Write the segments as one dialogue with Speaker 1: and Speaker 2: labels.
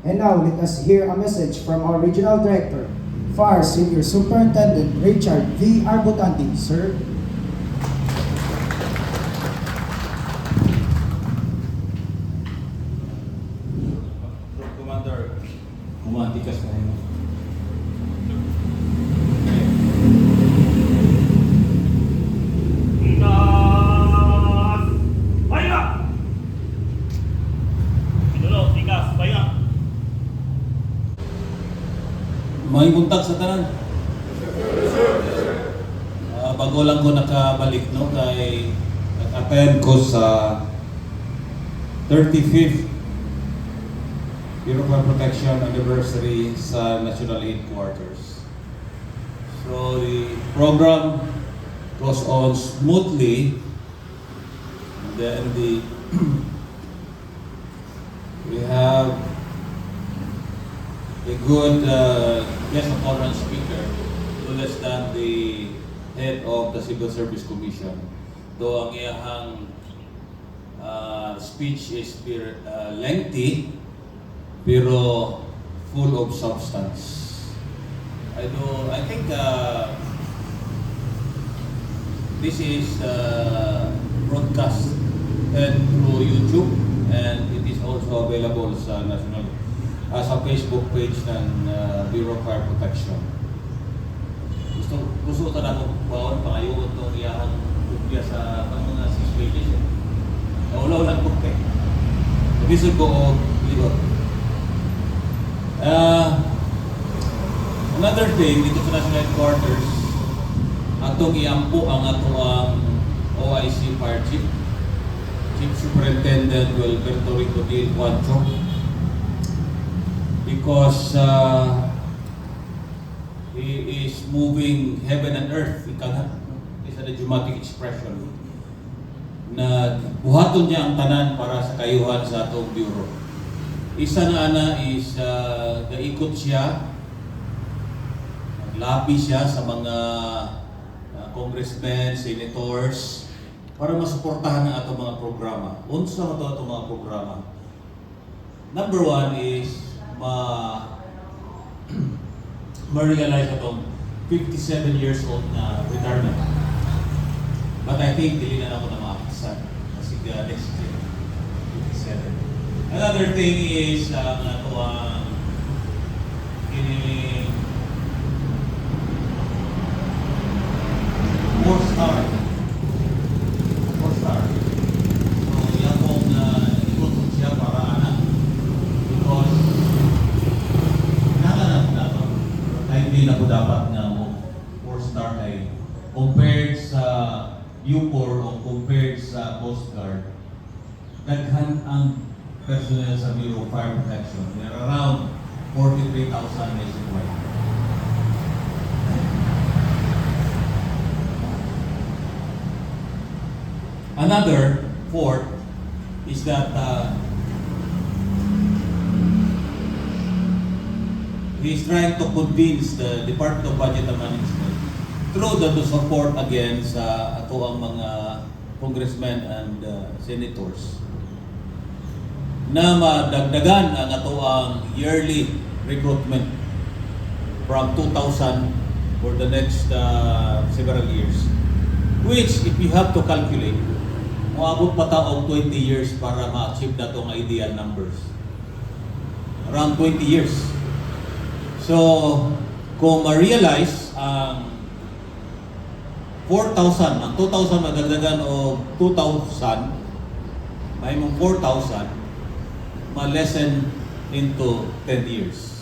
Speaker 1: And now, let us hear a message from our Regional Director, FAR Senior Superintendent Richard V. Arbotanti. Sir.
Speaker 2: Commander, kumantikas na yun.
Speaker 3: Tigas! Baya! Pinulo, tigas, baya!
Speaker 2: May buntag sa tanan. Bago lang ko nakabalik, no, kay nag-attend ko sa 35th Bureau of Protection Anniversary sa National Headquarters. So the program goes on smoothly, and then we have a good guest of honor speaker, no less than the head of the Civil Service Commission. Though ang iyahang speech is lengthy, pero full of substance. I think this is broadcast through YouTube, and it is also available sa national sa Facebook page ng Bureau of Fire Protection. Gusto ta na kung baon pangayoon itong iyahang kopya sa mga 6 pages. Naulaw lang kopya. Bisod ko o libot. Another thing, dito sa National Headquarters, atong iampo ang atong OIC Fire Chief Superintendent Alberto Rico D. Cuancho, because he is moving heaven and earth. It's a dramatic expression na buhaton niya ang tanan para sa kayuhan sa atong bureau. Isa na is gaikot siya, naglabi siya sa mga congressmen, senators, para masuportahan ang atong mga programa. Unsa mo to atong mga programa? Number one is ma-realize atong 57 years old na retirement. But I think dili na ako na makakasan. Kasi next year, 57. Another thing is kini 4-star. 4-star. So, yan pong ikutot siya para because nakalanap na ito. Kahit hindi na po dapat na 4-star ay compared sa U4 o compared sa Coast Guard, daghan ang personnel sa Bureau of Fire Protection. There are around 43,000 nationwide. Another fourth is that he is trying to convince the Department of Budget and Management through the support again sa ato ang mga congressmen and senators na madagdagan ang ato ang yearly recruitment from 2,000 for the next several years, which if you have to calculate, moabot pa taong 20 years para ma-achieve na itong ideal numbers. Around 20 years. So, kung ma-realize ang 4,000, ang 2,000 madagdagan o 2,000, may mong 4,000, ma-lessen into 10 years.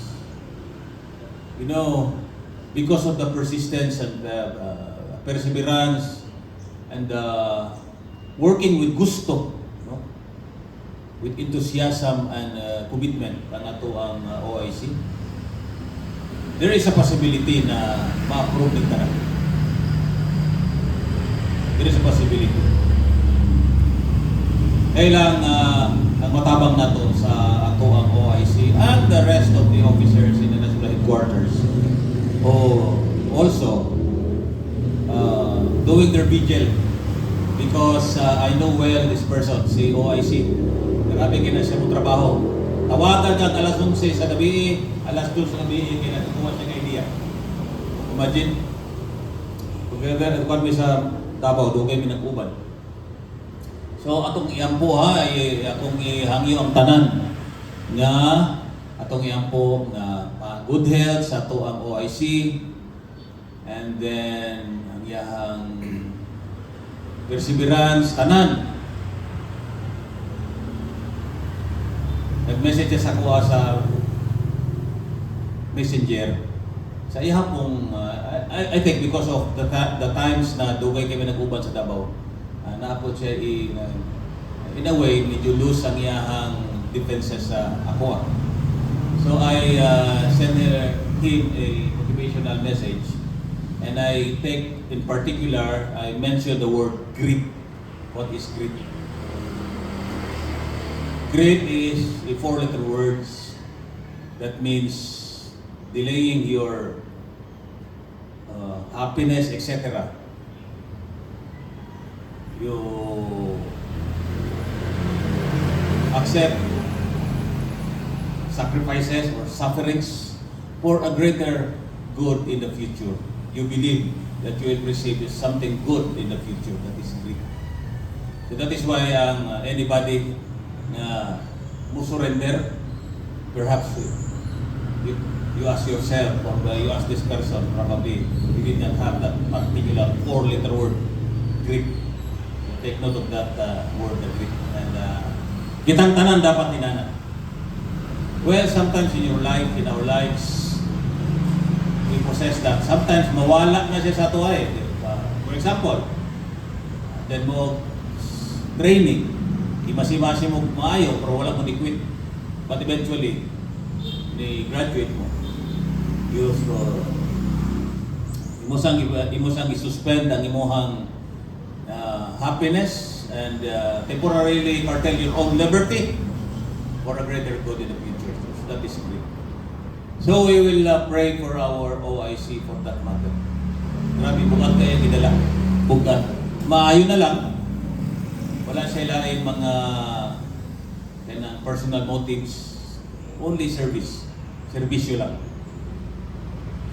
Speaker 2: You know, because of the persistence and the perseverance and working with gusto, no? With enthusiasm and commitment ang ato ang OIC, there is a possibility na ma-approve din talaga. There is a possibility. Kailang ang matabang nato sa ato ang OIC and the rest of the officers in the National Headquarters who also doing their vigil, because I know well this person, si OIC. Grabe kina siya mo trabaho. Tawagan kag alas 11 sa gabi, alas 2 sa gabi, kaya natutuwa siya kay idea. Imagine, together, kung kami sa Davao, doon kayo minag-uban. So, atong iampo ha, atong ihangyo ang tanan nga atong iampo nga good health sa ato ang OIC, and then ang iyahang perseverance tanan. Nag-message sa kuha sa messenger sa iya pong I think because of the times na dugay kami nag-uban sa Davao, naapot siya in a way medyo loose ang iyahang defenses sa ako. So I sent him a motivational message, and I take in particular, I mentioned the word grit. What is grit? Grit is a 4-letter words that means delaying your happiness, etc. You accept sacrifices or sufferings for a greater good in the future. You believe that you will receive something good in the future. That is great. So that is why anybody na surrender, perhaps you ask yourself or you ask this person, probably he did not have that particular 4-letter word, grit. So take note of that word, the grit. And kitang tanan dapat tinanan. Well, sometimes in your life, in our lives, we possess that. Sometimes mawala na siya sa ato ay. For example, then mo training, imasi-masi mo maayo, pero wala mo ni-quit. But eventually, ni-graduate mo. Imosang i-suspend ang imuhang happiness and temporarily curtail your own liberty for a greater good in the future. So that is great. So we will pray for our OIC for that matter. Grabe, bukat kayo gidala. Bukat. Maayo na lang. Wala siya laing mga personal motives. Only service. Servisyo lang.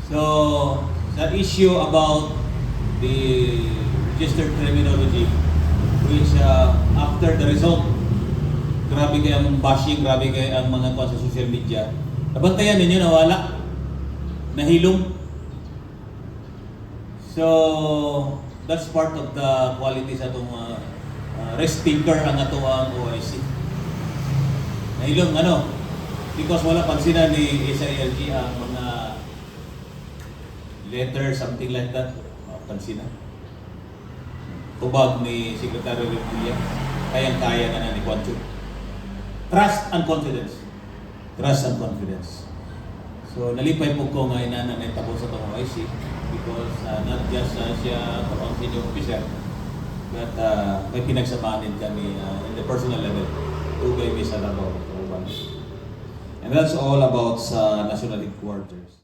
Speaker 2: So, the issue about the registered criminology, which after the result, grabe kayo ang bashing, grabe kayo ang mga sa social media. Nabantayan ninyo, nawala. Nahilom. So, that's part of the qualities atong rest taker ang ato ang OIC. Nahilom, because wala pansinan ni SILG ang mga letter, something like that. Pansinan. Tubag ni Secretary Remulla, kayang-kaya na ni Kwancho. Trust and confidence. Trust and confidence. So, nalipay po ko nga inana na itabo sa itong OIC because not just siya ang senior officer, but may pinagsamanin kami in the personal level. Tugay mi sa Davao. And that's all about sa national headquarters.